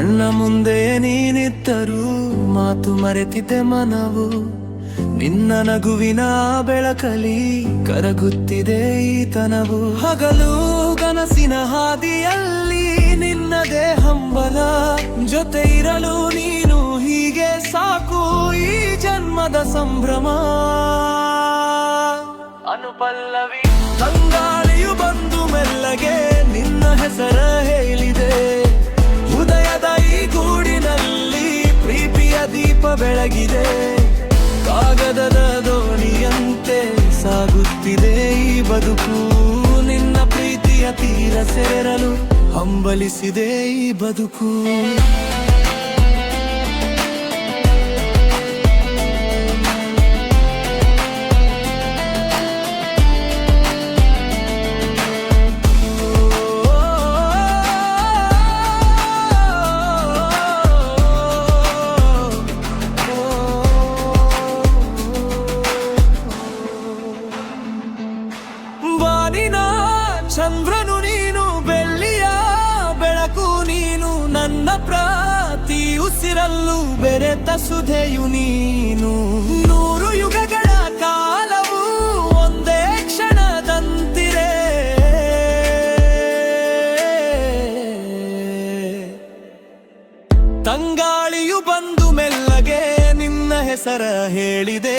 ಕಣ್ಣ ಮುಂದೆ ನೀನಿದ್ದರೂ ಮಾತು ಮರೆತಿದ್ದೆ ಮನವು. ನಿನ್ನ ನಗುವಿನ ಬೆಳಕಲಿ ಕರಗುತ್ತಿದೆ ಈ ತನವು. ಹಗಲು ಕನಸಿನ ಹಾದಿಯಲ್ಲಿ ನಿನ್ನದೇ ಹಂಬಲ, ಜೊತೆ ಇರಲು ನೀನು ಹೀಗೆ ಸಾಕು ಈ ಜನ್ಮದ ಸಂಭ್ರಮ. ಅನುಪಲ್ಲವಿ ತಂಗಾಳಿಯು ಬಂದು ಮೆಲ್ಲಗೆ ನಿನ್ನ ಹೆಸರ ಹೇಳಿದೆ. ಹೃದಯದ ಈ ಗೂಡಿನಲ್ಲಿ ಪ್ರೀತಿಯ ದೀಪ ಬೆಳಗಿದೆ. ಕಾಗದದ ದೋಣಿಯಂತೆ ಸಾಗುತ್ತಿದೆ ಈ ಬದುಕು. ನಿನ್ನ ಪ್ರೀತಿಯ ತೀರ ಸೇರಲು ಹಂಬಲಿಸಿದೆ ಈ ಬದುಕು. ಚಂದ್ರನು ನೀನು, ಬೆಳ್ಳಿಯ ಬೆಳಕು ನೀನು, ನನ್ನ ಪ್ರತಿ ಉಸಿರಲ್ಲೂ ಬೆರೆತ ಸುಧೆಯು ನೀನು. 100 ಯುಗಗಳ ಕಾಲವು ಒಂದೇ ಕ್ಷಣದಂತಿರೆ. ತಂಗಾಳಿಯು ಬಂದು ಮೆಲ್ಲಗೆ ನಿನ್ನ ಹೆಸರ ಹೇಳಿದೆ.